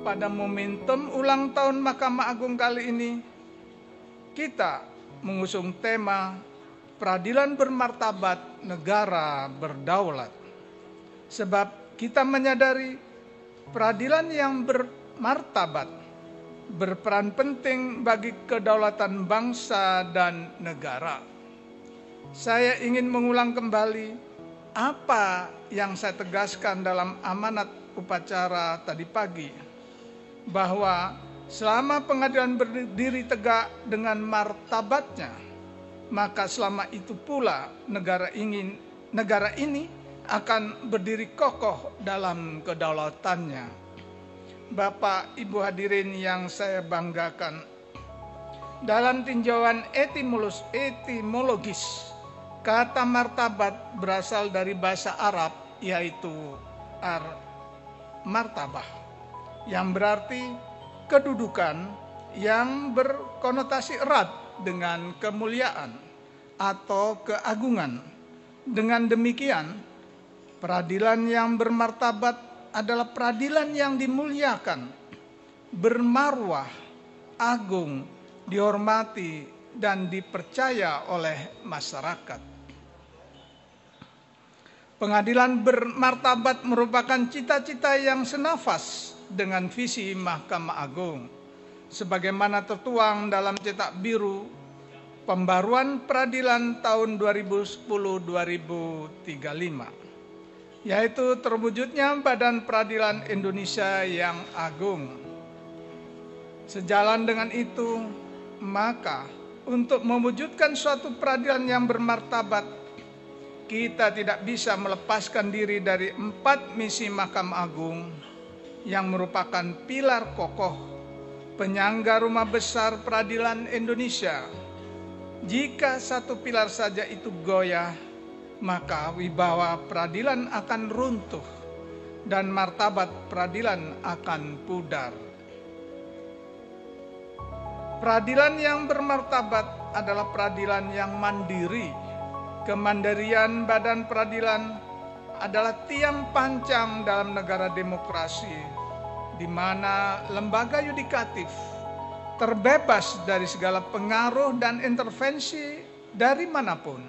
pada momentum ulang tahun Mahkamah Agung kali ini, kita mengusung tema peradilan bermartabat, negara berdaulat. Sebab kita menyadari peradilan yang bermartabat berperan penting bagi kedaulatan bangsa dan negara. Saya ingin mengulang kembali apa yang saya tegaskan dalam amanat upacara tadi pagi, bahwa selama pengadilan berdiri tegak dengan martabatnya, maka selama itu pula negara ini akan berdiri kokoh dalam kedaulatannya. Bapak Ibu hadirin yang saya banggakan, dalam tinjauan etimologis, kata martabat berasal dari bahasa Arab, yaitu martabah, yang berarti kedudukan yang berkonotasi erat dengan kemuliaan atau keagungan. Dengan demikian, peradilan yang bermartabat adalah peradilan yang dimuliakan, bermarwah, agung, dihormati, dan dipercaya oleh masyarakat. Pengadilan bermartabat merupakan cita-cita yang senafas dengan visi Mahkamah Agung, sebagaimana tertuang dalam Cetak Biru Pembaruan Peradilan tahun 2010-2035. Yaitu terwujudnya Badan Peradilan Indonesia yang Agung. Sejalan dengan itu, maka untuk mewujudkan suatu peradilan yang bermartabat, kita tidak bisa melepaskan diri dari 4 misi Mahkamah Agung yang merupakan pilar kokoh penyangga rumah besar peradilan Indonesia. Jika satu pilar saja itu goyah, maka wibawa peradilan akan runtuh dan martabat peradilan akan pudar. Peradilan yang bermartabat adalah peradilan yang mandiri. Kemandirian badan peradilan adalah tiang pancang dalam negara demokrasi, di mana lembaga yudikatif terbebas dari segala pengaruh dan intervensi dari manapun.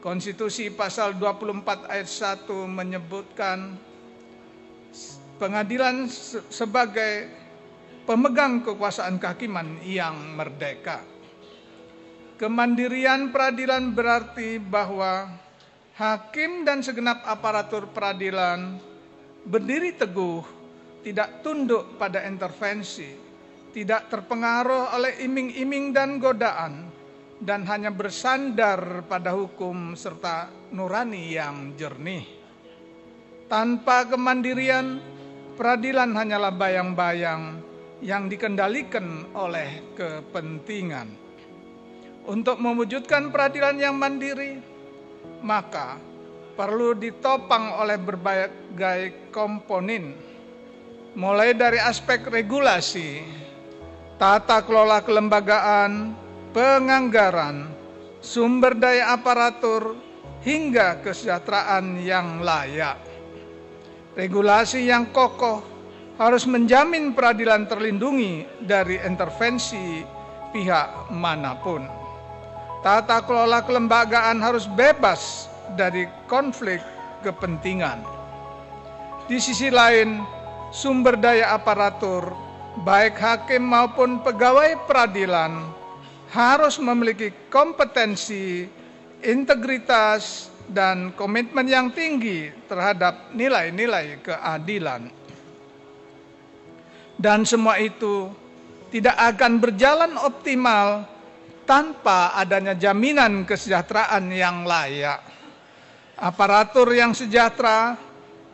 Konstitusi pasal 24 ayat 1 menyebutkan pengadilan sebagai pemegang kekuasaan kehakiman yang merdeka. Kemandirian peradilan berarti bahwa hakim dan segenap aparatur peradilan berdiri teguh, tidak tunduk pada intervensi, tidak terpengaruh oleh iming-iming dan godaan, dan hanya bersandar pada hukum serta nurani yang jernih. Tanpa kemandirian, peradilan hanyalah bayang-bayang yang dikendalikan oleh kepentingan. Untuk mewujudkan peradilan yang mandiri, maka perlu ditopang oleh berbagai komponen, mulai dari aspek regulasi, tata kelola kelembagaan, penganggaran, sumber daya aparatur, hingga kesejahteraan yang layak. Regulasi yang kokoh harus menjamin peradilan terlindungi dari intervensi pihak manapun. Tata kelola kelembagaan harus bebas dari konflik kepentingan. Di sisi lain, sumber daya aparatur, baik hakim maupun pegawai peradilan, harus memiliki kompetensi, integritas, dan komitmen yang tinggi terhadap nilai-nilai keadilan. Dan semua itu tidak akan berjalan optimal tanpa adanya jaminan kesejahteraan yang layak. Aparatur yang sejahtera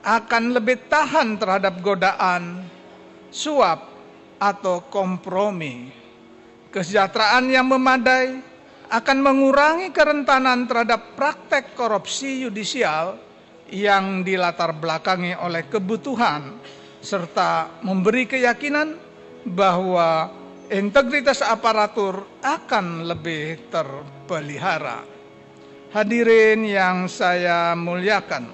akan lebih tahan terhadap godaan, suap, atau kompromi. Kesejahteraan yang memadai akan mengurangi kerentanan terhadap praktek korupsi yudisial yang dilatar belakangi oleh kebutuhan, serta memberi keyakinan bahwa integritas aparatur akan lebih terpelihara. Hadirin yang saya muliakan,